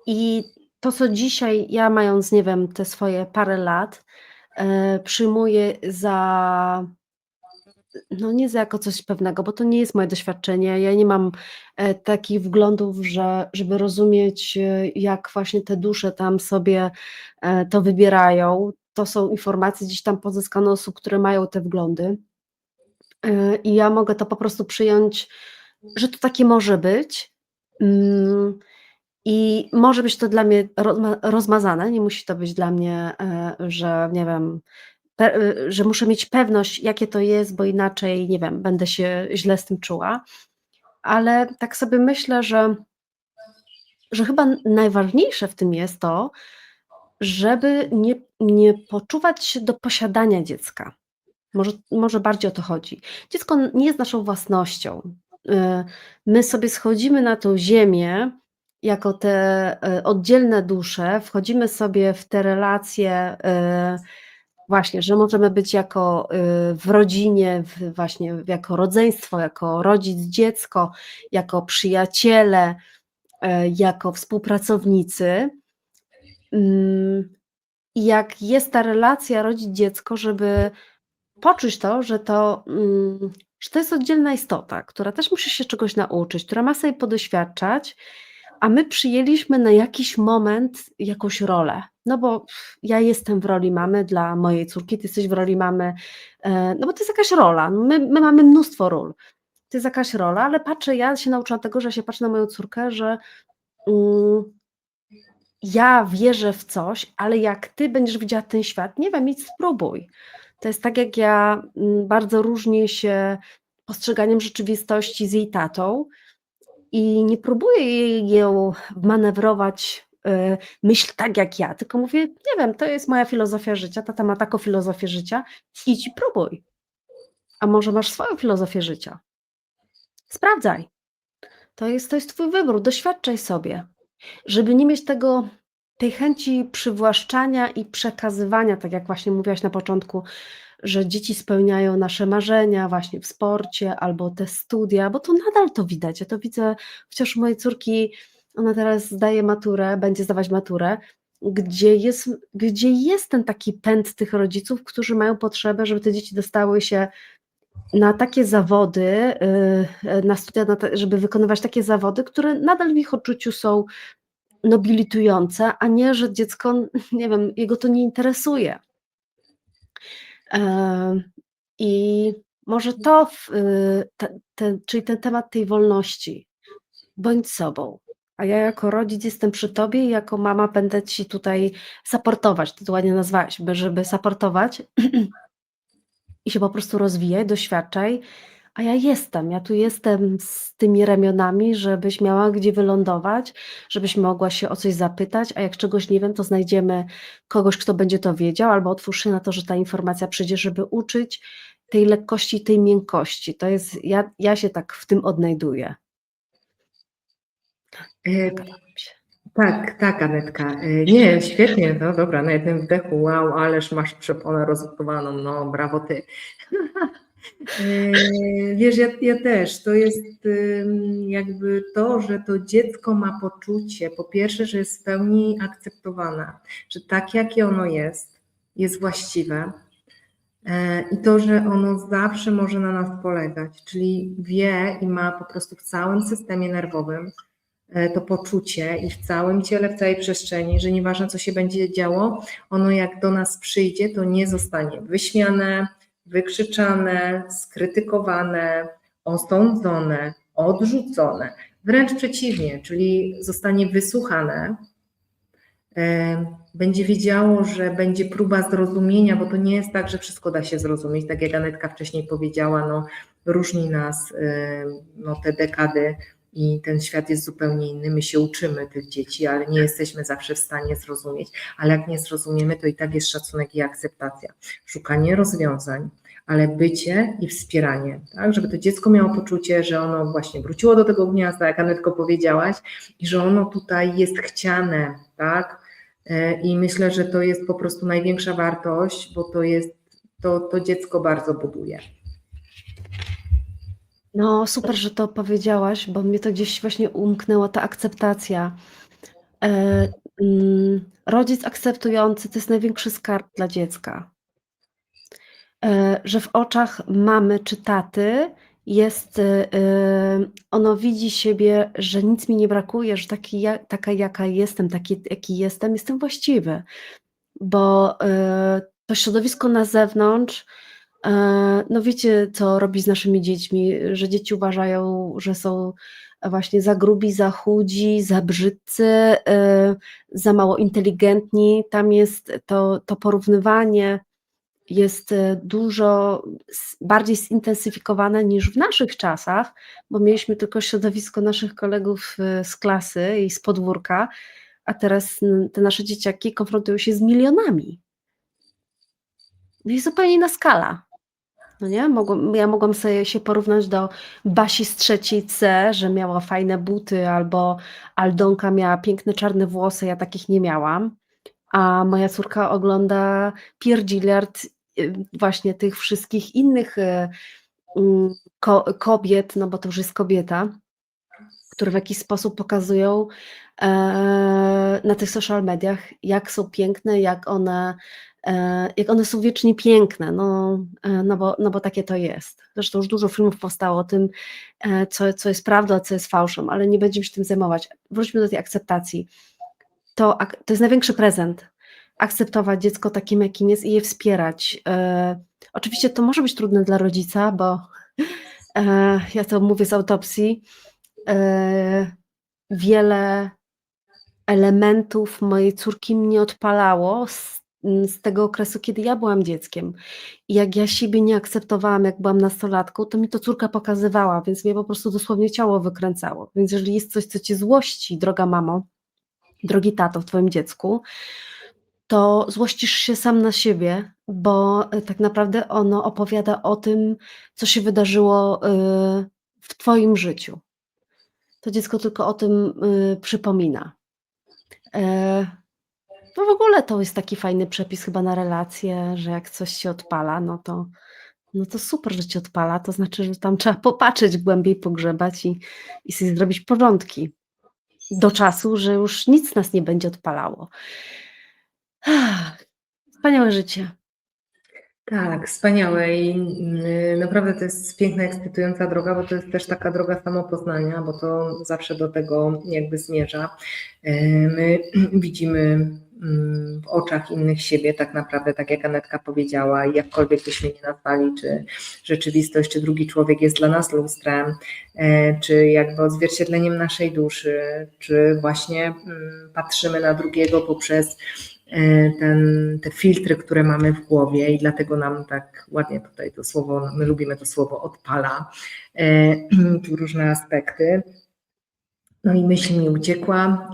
i to, co dzisiaj ja mając, nie wiem, te swoje parę lat, przyjmuję za, no nie za jako coś pewnego, bo to nie jest moje doświadczenie. Ja nie mam takich wglądów, żeby rozumieć, jak właśnie te dusze tam sobie to wybierają. To są informacje gdzieś tam pozyskane osób, które mają te wglądy. I ja mogę to po prostu przyjąć, że to takie może być. I może być to dla mnie rozmazane, nie musi to być dla mnie, że nie wiem, że muszę mieć pewność, jakie to jest, bo inaczej, nie wiem, będę się źle z tym czuła. Ale tak sobie myślę, że chyba najważniejsze w tym jest to, żeby nie poczuwać się do posiadania dziecka. Może bardziej o to chodzi. Dziecko nie jest naszą własnością. My sobie schodzimy na tą ziemię jako te oddzielne dusze, wchodzimy sobie w te relacje właśnie, że możemy być jako w rodzinie, właśnie jako rodzeństwo, jako rodzic, dziecko, jako przyjaciele, jako współpracownicy. I jak jest ta relacja rodzic-dziecko, żeby poczuć to, że to jest oddzielna istota, która też musi się czegoś nauczyć, która ma sobie podoświadczać, a my przyjęliśmy na jakiś moment jakąś rolę. No bo ja jestem w roli mamy dla mojej córki, ty jesteś w roli mamy, no bo to jest jakaś rola. My mamy mnóstwo ról. To jest jakaś rola, ale patrzę, ja się nauczyłam tego, że się patrzę na moją córkę, że ja wierzę w coś, ale jak ty będziesz widziała ten świat, nie wiem, idź spróbuj. To jest tak, jak ja bardzo różnię się postrzeganiem rzeczywistości z jej tatą i nie próbuję ją manewrować, myśl tak jak ja, tylko mówię, nie wiem, to jest moja filozofia życia, tata ma taką filozofię życia, idź i próbuj. A może masz swoją filozofię życia? Sprawdzaj. To jest twój wybór, doświadczaj sobie, żeby nie mieć tej chęci przywłaszczania i przekazywania, tak jak właśnie mówiłaś na początku, że dzieci spełniają nasze marzenia właśnie w sporcie albo te studia, bo to nadal to widać. Ja to widzę, chociaż u mojej córki, ona teraz zdaje maturę, będzie zdawać maturę, gdzie jest ten taki pęd tych rodziców, którzy mają potrzebę, żeby te dzieci dostały się na takie zawody, na studia, żeby wykonywać takie zawody, które nadal w ich odczuciu są nobilitujące, a nie, że dziecko, nie wiem, jego to nie interesuje. I może to, czyli ten temat tej wolności, bądź sobą. A ja jako rodzic jestem przy tobie i jako mama będę ci tutaj supportować, ty to ładnie nazwałaś, żeby supportować i się po prostu rozwijaj, doświadczaj, a ja tu jestem z tymi ramionami, żebyś miała gdzie wylądować, żebyś mogła się o coś zapytać, a jak czegoś nie wiem, to znajdziemy kogoś, kto będzie to wiedział, albo otwórz się na to, że ta informacja przyjdzie, żeby uczyć tej lekkości, tej miękkości. To jest, ja się tak w tym odnajduję. Tak, Anetka. Nie, świetnie, no dobra, na jednym wdechu, wow, ależ masz przeponę rozbudowaną, no brawo ty. Wiesz, ja też, to jest jakby to, że to dziecko ma poczucie, po pierwsze, że jest w pełni akceptowane, że tak jakie ono jest właściwe i to, że ono zawsze może na nas polegać, czyli wie i ma po prostu w całym systemie nerwowym to poczucie i w całym ciele, w całej przestrzeni, że nieważne co się będzie działo, ono jak do nas przyjdzie, to nie zostanie wyśmiane, wykrzyczane, skrytykowane, osądzone, odrzucone. Wręcz przeciwnie, czyli zostanie wysłuchane, będzie wiedziało, że będzie próba zrozumienia, bo to nie jest tak, że wszystko da się zrozumieć, tak jak Anetka wcześniej powiedziała, no różni nas no, te dekady i ten świat jest zupełnie inny, my się uczymy tych dzieci, ale nie jesteśmy zawsze w stanie zrozumieć, ale jak nie zrozumiemy, to i tak jest szacunek i akceptacja, szukanie rozwiązań, ale bycie i wspieranie, tak, żeby to dziecko miało poczucie, że ono właśnie wróciło do tego gniazda, jak Anetko powiedziałaś, i że ono tutaj jest chciane, tak, i myślę, że to jest po prostu największa wartość, bo to dziecko bardzo buduje. No super, że to powiedziałaś, bo mnie to gdzieś właśnie umknęła ta akceptacja. Rodzic akceptujący to jest największy skarb dla dziecka. Że w oczach mamy czy taty jest, ono widzi siebie, że nic mi nie brakuje, że taka jaka jestem, taki jaki jestem właściwy. Bo to środowisko na zewnątrz, no wiecie, co robi z naszymi dziećmi, że dzieci uważają, że są właśnie za grubi, za chudzi, za brzydcy, za mało inteligentni. Tam jest to porównywanie jest dużo bardziej zintensyfikowane niż w naszych czasach, bo mieliśmy tylko środowisko naszych kolegów z klasy i z podwórka, a teraz te nasze dzieciaki konfrontują się z milionami. No i zupełnie inna skala. No nie? Ja mogłam sobie się porównać do Basi z 3C, że miała fajne buty, albo Aldonka miała piękne czarne włosy, ja takich nie miałam, a moja córka ogląda pierdziliard właśnie tych wszystkich innych kobiet, no bo to już jest kobieta, które w jakiś sposób pokazują na tych social mediach, jak są piękne, jak one są wiecznie piękne, no bo takie to jest. Zresztą już dużo filmów powstało o tym, co jest prawdą, a co jest fałszem, ale nie będziemy się tym zajmować. Wróćmy do tej akceptacji. To jest największy prezent. Akceptować dziecko takim, jakim jest i je wspierać. Oczywiście to może być trudne dla rodzica, bo ja to mówię z autopsji, wiele elementów mojej córki mnie odpalało z tego okresu, kiedy ja byłam dzieckiem. I jak ja siebie nie akceptowałam, jak byłam nastolatką, to mi to córka pokazywała, więc mnie po prostu dosłownie ciało wykręcało. Więc jeżeli jest coś, co cię złości, droga mamo, drogi tato, w twoim dziecku, to złościsz się sam na siebie, bo tak naprawdę ono opowiada o tym, co się wydarzyło w twoim życiu. To dziecko tylko o tym przypomina. No w ogóle to jest taki fajny przepis chyba na relacje, że jak coś się odpala, no to super, że cię odpala, to znaczy, że tam trzeba popatrzeć głębiej, pogrzebać i sobie zrobić porządki. Do czasu, że już nic nas nie będzie odpalało. Wspaniałe życie. Tak, wspaniałe i naprawdę to jest piękna, ekscytująca droga, bo to jest też taka droga samopoznania, bo to zawsze do tego jakby zmierza. My widzimy w oczach innych siebie tak naprawdę, tak jak Anetka powiedziała, i jakkolwiek byśmy nie nazwali, czy rzeczywistość, czy drugi człowiek jest dla nas lustrem, czy jakby odzwierciedleniem naszej duszy, czy właśnie patrzymy na drugiego poprzez te filtry, które mamy w głowie i dlatego nam tak ładnie tutaj to słowo, my lubimy to słowo odpala, tu różne aspekty. No i myśl mi uciekła,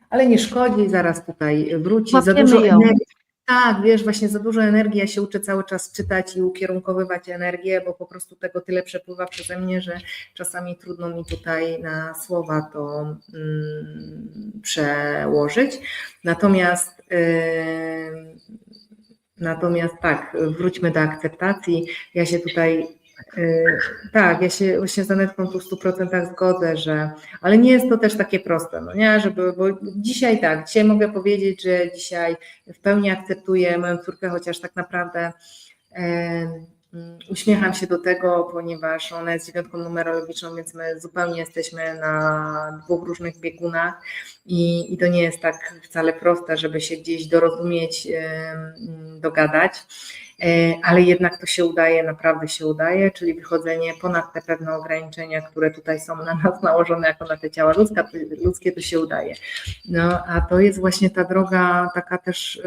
ale nie szkodzi, zaraz tutaj wróci. Za dużo energii. Tak, wiesz, właśnie za dużo energii, ja się uczę cały czas czytać i ukierunkowywać energię, bo po prostu tego tyle przepływa przeze mnie, że czasami trudno mi tutaj na słowa to przełożyć. Natomiast Natomiast tak, wróćmy do akceptacji. Ja się tutaj, tak, ja się właśnie z Anetką tu w 100% zgodzę, ale nie jest to też takie proste, no nie, bo dzisiaj tak, dzisiaj mogę powiedzieć, że dzisiaj w pełni akceptuję moją córkę, chociaż tak naprawdę uśmiecham się do tego, ponieważ ona jest 9 numerologiczną, więc my zupełnie jesteśmy na 2 różnych biegunach i to nie jest tak wcale proste, żeby się gdzieś dorozumieć, dogadać, ale jednak to się udaje, naprawdę się udaje, czyli wychodzenie ponad te pewne ograniczenia, które tutaj są na nas nałożone jako na te ciała ludzkie, to się udaje. No, a to jest właśnie ta droga taka też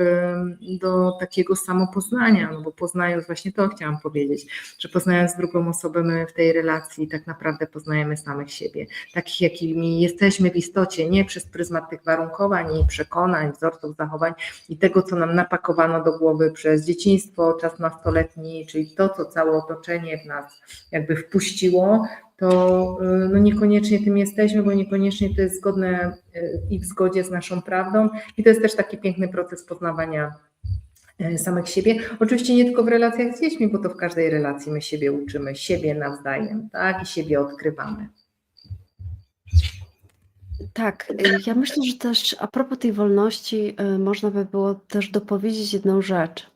do takiego samopoznania, no bo poznając, właśnie to chciałam powiedzieć, że poznając drugą osobę, my w tej relacji tak naprawdę poznajemy samych siebie, takich jakimi jesteśmy w istocie, nie przez pryzmat tych warunkowań i przekonań, wzorców zachowań i tego, co nam napakowano do głowy przez dzieciństwo, czas nastoletni, czyli to, co całe otoczenie w nas jakby wpuściło, to no niekoniecznie tym jesteśmy, bo niekoniecznie to jest zgodne i w zgodzie z naszą prawdą i to jest też taki piękny proces poznawania samych siebie. Oczywiście nie tylko w relacjach z dziećmi, bo to w każdej relacji my siebie uczymy, siebie nawzajem, tak, i siebie odkrywamy. Tak, ja myślę, że też a propos tej wolności można by było też dopowiedzieć jedną rzecz.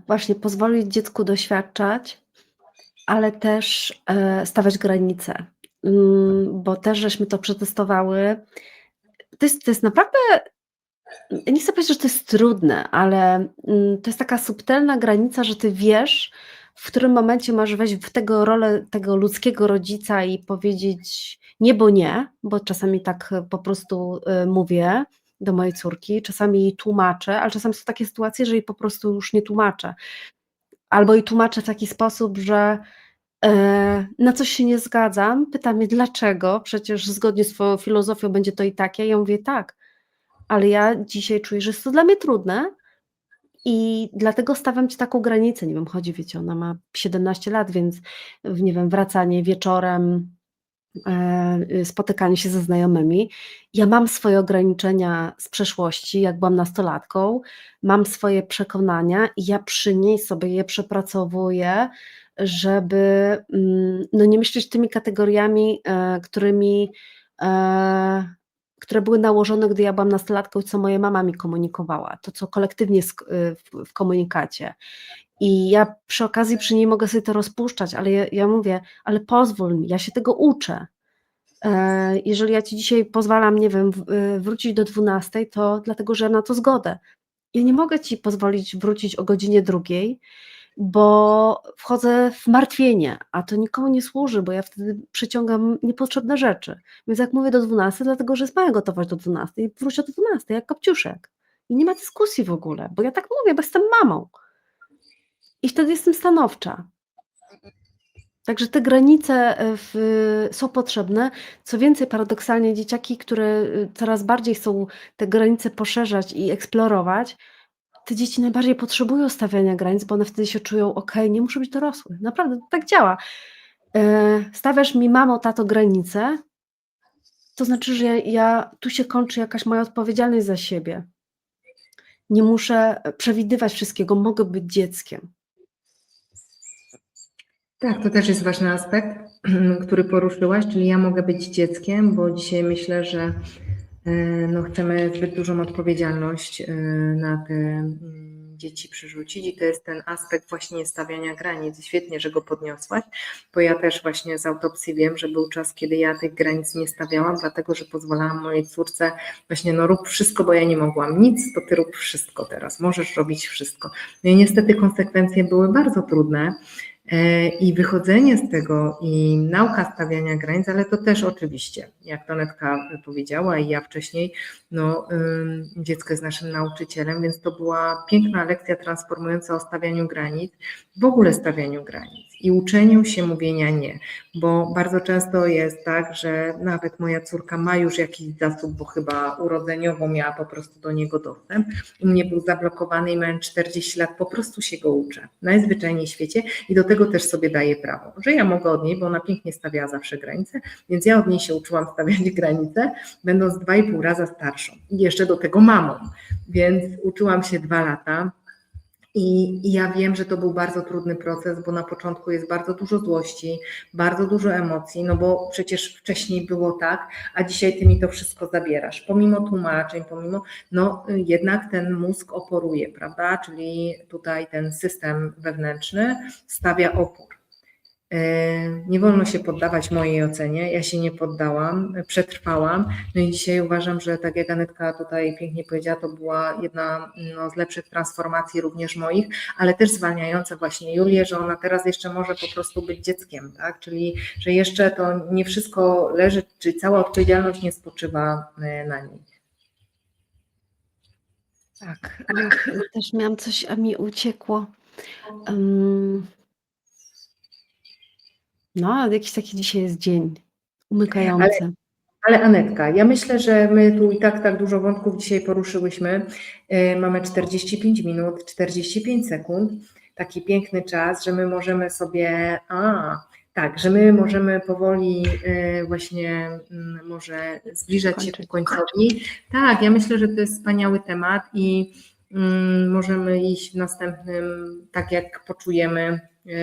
Właśnie pozwolić dziecku doświadczać, ale też stawiać granice, bo też żeśmy to przetestowały. To jest naprawdę, nie chcę powiedzieć, że to jest trudne, ale to jest taka subtelna granica, że ty wiesz, w którym momencie masz wejść w tego rolę tego ludzkiego rodzica i powiedzieć nie, bo czasami tak po prostu mówię do mojej córki, czasami jej tłumaczę, ale czasami są takie sytuacje, że jej po prostu już nie tłumaczę. Albo jej tłumaczę w taki sposób, że na coś się nie zgadzam, pyta mnie dlaczego, przecież zgodnie z twoją filozofią będzie to i takie. Ja mówię tak, ale ja dzisiaj czuję, że jest to dla mnie trudne i dlatego stawiam ci taką granicę. Nie wiem, chodzi, wiecie, ona ma 17 lat, więc nie wiem, wracanie wieczorem, spotykanie się ze znajomymi. Ja mam swoje ograniczenia z przeszłości, jak byłam nastolatką, mam swoje przekonania i ja przy niej sobie je przepracowuję, żeby no nie myśleć tymi kategoriami, które były nałożone, gdy ja byłam nastolatką, co moja mama mi komunikowała, to co kolektywnie w komunikacie. I ja przy okazji przy niej mogę sobie to rozpuszczać, ale ja mówię, ale pozwól mi, ja się tego uczę. Jeżeli ja ci dzisiaj pozwalam, nie wiem, wrócić do 12, to dlatego, że na to zgodę. Ja nie mogę ci pozwolić wrócić o godzinie 2, bo wchodzę w martwienie, a to nikomu nie służy, bo ja wtedy przyciągam niepotrzebne rzeczy. Więc jak mówię do 12, dlatego, że jest moja gotowość do 12 i wróć o 12, jak kopciuszek. I nie ma dyskusji w ogóle, bo ja tak mówię, bo jestem mamą. I wtedy jestem stanowcza. Także te granice są potrzebne. Co więcej, paradoksalnie dzieciaki, które coraz bardziej chcą te granice poszerzać i eksplorować, te dzieci najbardziej potrzebują stawiania granic, bo one wtedy się czują okej, nie muszę być dorosły. Naprawdę tak działa. Stawiasz mi, mamo, tato, granice, to znaczy, że tu się kończy jakaś moja odpowiedzialność za siebie. Nie muszę przewidywać wszystkiego, mogę być dzieckiem. Tak, to też jest ważny aspekt, który poruszyłaś, czyli ja mogę być dzieckiem, bo dzisiaj myślę, że no, chcemy zbyt dużą odpowiedzialność na te dzieci przerzucić i to jest ten aspekt właśnie stawiania granic. Świetnie, że go podniosłaś, bo ja też właśnie z autopsji wiem, że był czas, kiedy ja tych granic nie stawiałam, dlatego, że pozwalałam mojej córce właśnie no rób wszystko, bo ja nie mogłam nic, to ty rób wszystko teraz, możesz robić wszystko. No i niestety konsekwencje były bardzo trudne. I wychodzenie z tego i nauka stawiania granic, ale to też oczywiście, jak Tonetka powiedziała i ja wcześniej, no, dziecko jest naszym nauczycielem, więc to była piękna lekcja transformująca o stawianiu granic, w ogóle stawianiu granic. i uczeniu się mówienia nie, bo bardzo często jest tak, że nawet moja córka ma już jakiś zasób, bo chyba urodzeniowo miała po prostu do niego dostęp. U mnie był zablokowany i mając 40 lat po prostu się go uczę, najzwyczajniej w świecie i do tego też sobie daję prawo, że ja mogę od niej, bo ona pięknie stawiała zawsze granice, więc ja od niej się uczyłam stawiać granice, będąc 2,5 raza starszą i jeszcze do tego mamą, więc uczyłam się 2 lata. I ja wiem, że to był bardzo trudny proces, bo na początku jest bardzo dużo złości, bardzo dużo emocji, no bo przecież wcześniej było tak, a dzisiaj ty mi to wszystko zabierasz. Pomimo tłumaczeń, no jednak ten mózg oporuje, prawda? Czyli tutaj ten system wewnętrzny stawia opór. Nie wolno się poddawać mojej ocenie, ja się nie poddałam, przetrwałam, no i dzisiaj uważam, że tak jak Anetka tutaj pięknie powiedziała, to była jedna z lepszych transformacji również moich, ale też zwalniająca właśnie Julię, że ona teraz jeszcze może po prostu być dzieckiem, tak, czyli że jeszcze to nie wszystko leży, czyli cała odpowiedzialność nie spoczywa na niej. Tak, też miałam coś, a mi uciekło. No, jakiś taki dzisiaj jest dzień umykający. Ale Anetka, ja myślę, że my tu i tak dużo wątków dzisiaj poruszyłyśmy. Mamy 45 minut, 45 sekund. Taki piękny czas, że my możemy sobie, że my możemy powoli właśnie może zbliżać się ku końcowi. Tak, ja myślę, że to jest wspaniały temat i możemy iść w następnym, tak jak poczujemy,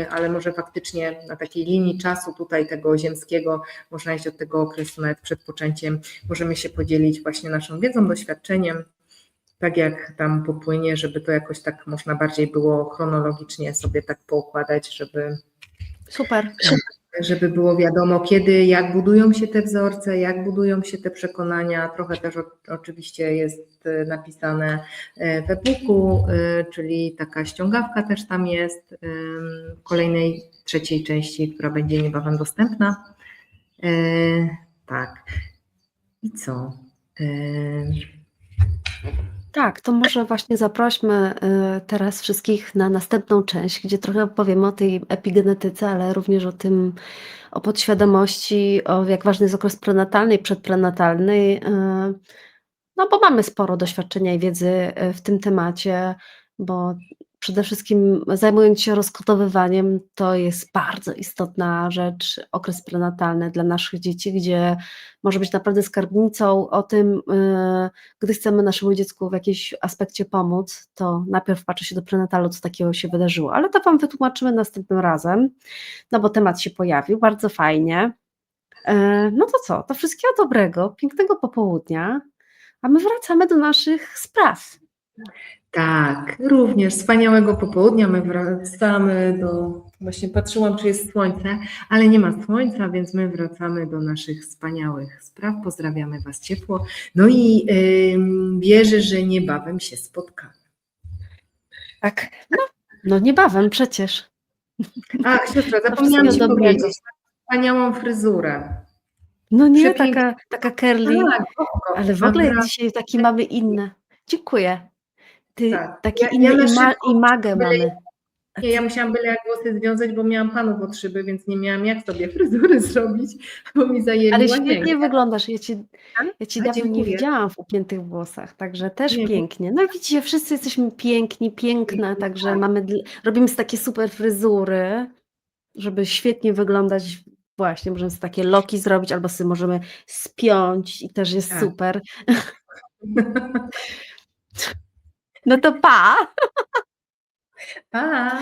ale może faktycznie na takiej linii czasu tutaj tego ziemskiego, można iść od tego okresu nawet przed poczęciem, możemy się podzielić właśnie naszą wiedzą, doświadczeniem, tak jak tam popłynie, żeby to jakoś tak można bardziej było chronologicznie sobie tak poukładać, żeby było wiadomo kiedy, jak budują się te wzorce, jak budują się te przekonania. Trochę też oczywiście jest napisane w e-booku, czyli taka ściągawka też tam jest w kolejnej, 3. części, która będzie niebawem dostępna. Tak. I co? Tak, to może właśnie zaprośmy teraz wszystkich na następną część, gdzie trochę powiemy o tej epigenetyce, ale również o podświadomości, jak ważny jest okres prenatalny i przedprenatalny, no bo mamy sporo doświadczenia i wiedzy w tym temacie, bo przede wszystkim zajmując się rozkodowywaniem, to jest bardzo istotna rzecz, okres prenatalny dla naszych dzieci, gdzie może być naprawdę skarbnicą o tym, gdy chcemy naszemu dziecku w jakimś aspekcie pomóc, to najpierw patrzy się do prenatalu, co takiego się wydarzyło, ale to Wam wytłumaczymy następnym razem, no bo temat się pojawił, bardzo fajnie. No to co, to wszystkiego dobrego, pięknego popołudnia, a my wracamy do naszych spraw. Tak, również wspaniałego popołudnia. My wracamy właśnie patrzyłam, czy jest słońce, ale nie ma słońca, więc my wracamy do naszych wspaniałych spraw. Pozdrawiamy Was ciepło. No i wierzę, że niebawem się spotkamy. Tak, no niebawem przecież. Ach, siostra, zapomniałam Ci powiedzieć, wspaniałą fryzurę. No nie, taka curly, Tak, ale w ogóle dzisiaj taki mamy inne. Dziękuję. Taki inny imagę mamy. Nie, ja musiałam byle jak włosy związać, bo miałam panów od szyby, więc nie miałam jak sobie fryzury zrobić, bo mi zajęli Ale łazienkę. świetnie wyglądasz. Ja Cię dawno nie widziałam w upiętych włosach, także też pięknie. No widzicie, wszyscy jesteśmy piękni, piękne, także robimy sobie takie super fryzury, żeby świetnie wyglądać. Właśnie, możemy sobie takie loki zrobić, albo sobie możemy spiąć i też jest super. No to pa! Pa!